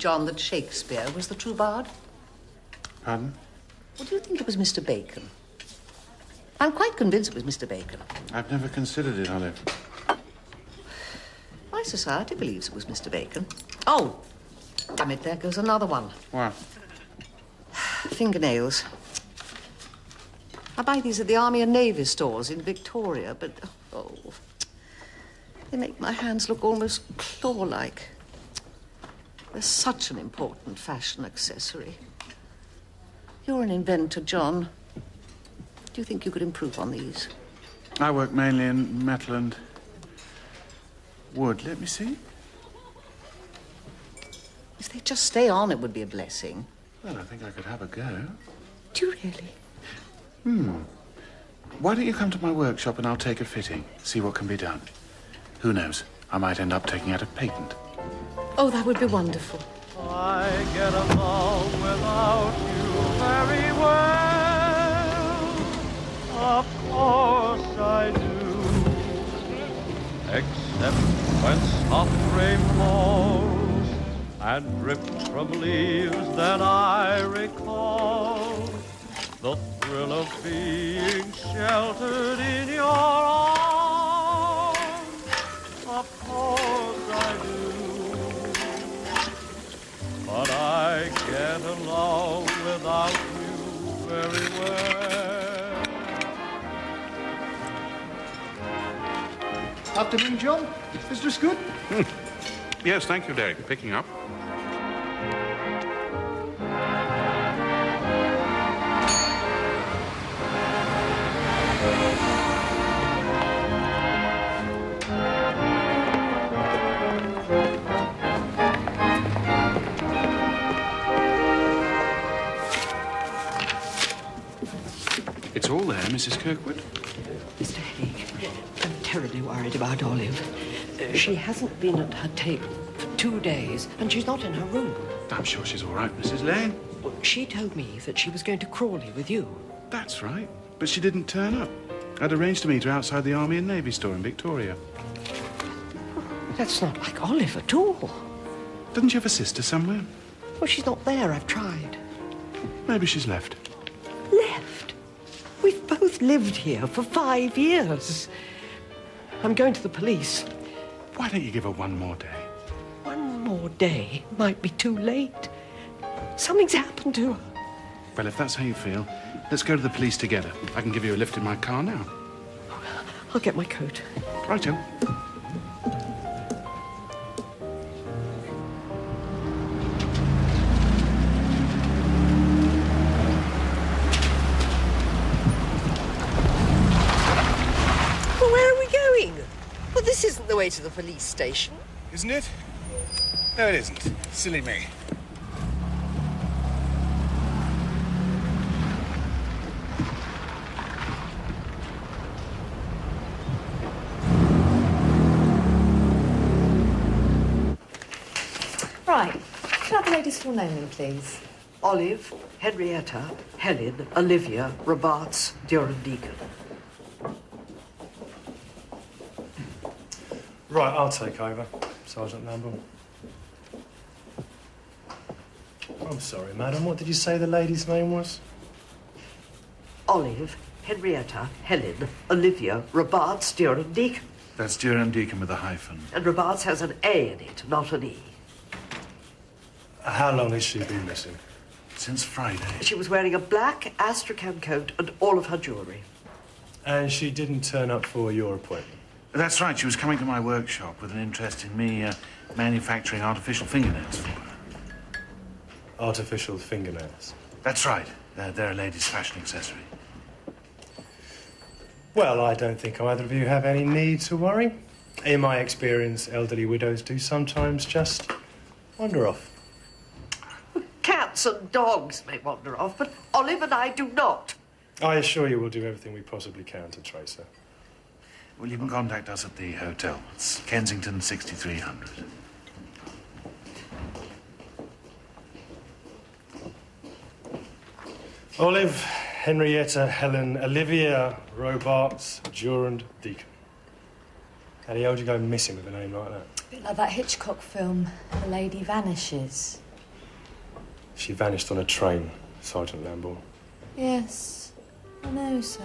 John, that Shakespeare was the true bard? Pardon? Or do you think it was Mr. Bacon? I'm quite convinced it was Mr. Bacon. I've never considered it, Olive. My society believes it was Mr. Bacon. Oh, damn it, there goes another one. What? Fingernails. I buy these at the Army and Navy stores in Victoria, but, oh, they make my hands look almost claw-like. They're such an important fashion accessory. You're an inventor, John. Do you think you could improve on these? I work mainly in metal and wood. Let me see. If they just stay on, it would be a blessing. Well, I think I could have a go. Do you really? Why don't you come to my workshop and I'll take a fitting, see what can be done. Who knows? I might end up taking out a patent. Oh, that would be wonderful. I get along without you very well. Of course I do. Except when soft rain falls and drips from leaves, then I recall the thrill of being sheltered in your arms. Of course I do. But I get along without you very well. Afternoon, John. Business good? Yes, thank you, Derek. Picking up. It's all there, Mrs. Kirkwood. Mr. Haigh, I'm terribly worried about Olive. She hasn't been at her table for 2 days, and she's not in her room. I'm sure she's all right, Mrs. Lane. Well, she told me that she was going to Crawley with you. That's right. But she didn't turn up. I'd arranged to meet her outside the Army and Navy store in Victoria. That's not like Olive at all. Doesn't she have a sister somewhere? Well, she's not there. I've tried. Maybe she's left. Left? We've both lived here for 5 years. I'm going to the police. Why don't you give her one more day? One more day might be too late. Something's happened to her. Well, if that's how you feel, let's go to the police together. I can give you a lift in my car now. I'll get my coat. Righto. Well, this isn't the way to the police station. Isn't it? No, it isn't. Silly me. Right. Can I have the lady's full name then, please? Olive, Henrietta, Helen, Olivia, Robarts, Durham Deacon. Right, I'll take over, Sergeant Lamble. I'm sorry, madam. What did you say the lady's name was? Olive, Henrietta, Helen, Olivia, Robarts, Durham Deacon. That's Durham Deacon with a hyphen. And Robarts has an A in it, not an E. How long has she been missing? Since Friday. She was wearing a black Astrakhan coat and all of her jewellery. And she didn't turn up for your appointment? That's right. She was coming to my workshop with an interest in me manufacturing artificial fingernails for her. Artificial fingernails? That's right. They're a lady's fashion accessory. Well, I don't think either of you have any need to worry. In my experience, elderly widows do sometimes just wander off. Cats and dogs may wander off, but Olive and I do not. I assure you we'll do everything we possibly can to trace her. Well, you can contact us at the hotel. It's Kensington 6300. Olive, Henrietta, Helen, Olivia, Robarts, Durand Deacon. How the hell do you go missing with a name like that? A bit like that Hitchcock film, The Lady Vanishes. She vanished on a train, Sergeant Lambourne. Yes, I know, sir.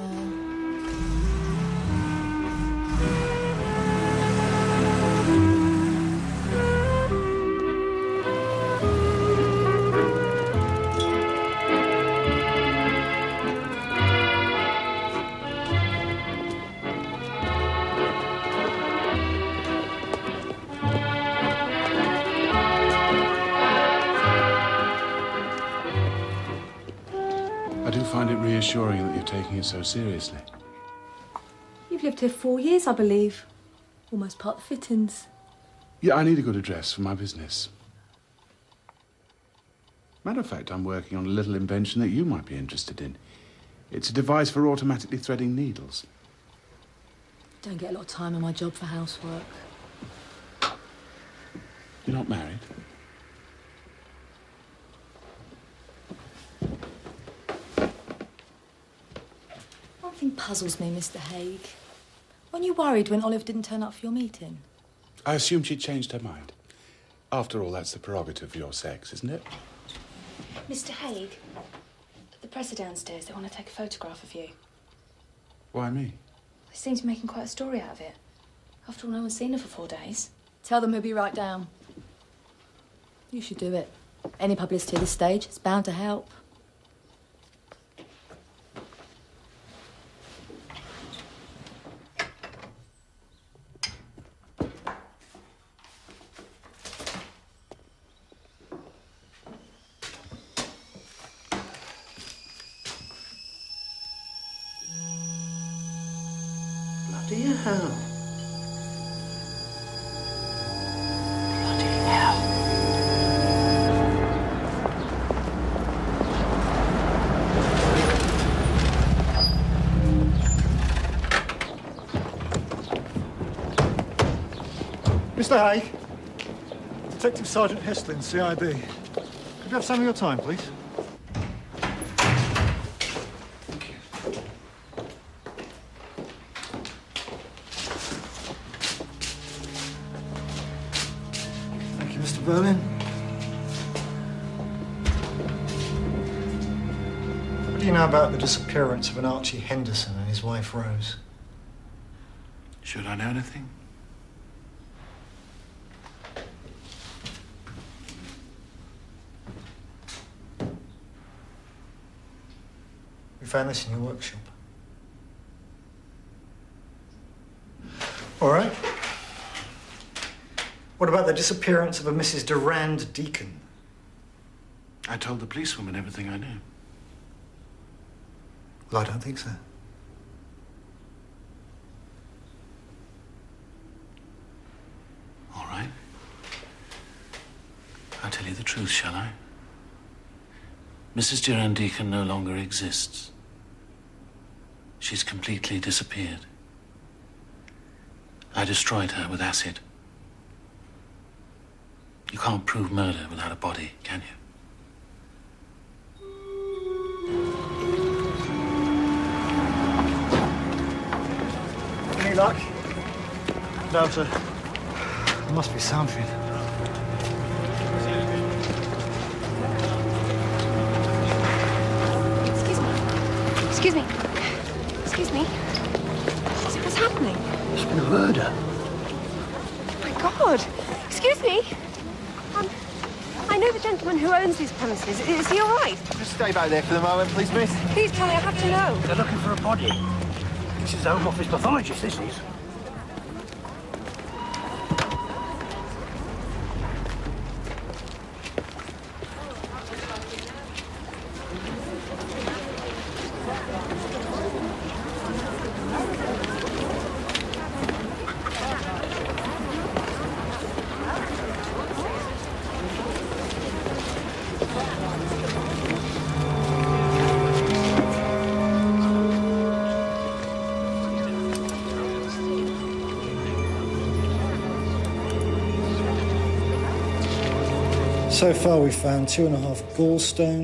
I do find it reassuring that you're taking it so seriously. You've lived here 4 years, I believe. Almost part of the fittings. Yeah, I need a good address for my business. Matter of fact, I'm working on a little invention that you might be interested in. It's a device for automatically threading needles. Don't get a lot of time in my job for housework. You're not married? One thing puzzles me, Mr. Haigh. Weren't you worried when Olive didn't turn up for your meeting? I assumed she'd changed her mind. After all, that's the prerogative of your sex, isn't it? Mr. Haigh, the press are downstairs. They want to take a photograph of you. Why me? They seem to be making quite a story out of it. After all, no one's seen her for 4 days. Tell them he'll be right down. You should do it. Any publicity at this stage, it's bound to help. Bloody hell. Mr. Haigh, Detective Sergeant Heslin, CID. Could you have some of your time, please? Thank you, Mr. Berlin. What do you know about the disappearance of an Archie Henderson and his wife, Rose? Should I know anything? We found this in your workshop. All right. What about the disappearance of a Mrs. Durand Deacon? I told the policewoman everything I knew. Well, I don't think so. All right. I'll tell you the truth, shall I? Mrs. Durand Deacon no longer exists. She's completely disappeared. I destroyed her with acid. You can't prove murder without a body, can you? Any luck? No, sir. There must be something. Excuse me. Excuse me. What's happening? There's been a murder. Oh, my God. Excuse me. I know the gentleman who owns these premises. Is he all right? Just stay back there for the moment, please, miss. Please tell me. I have to know. They're looking for a body. This is the Home Office pathologist, this is. So far, we've found 2.5 gallstones.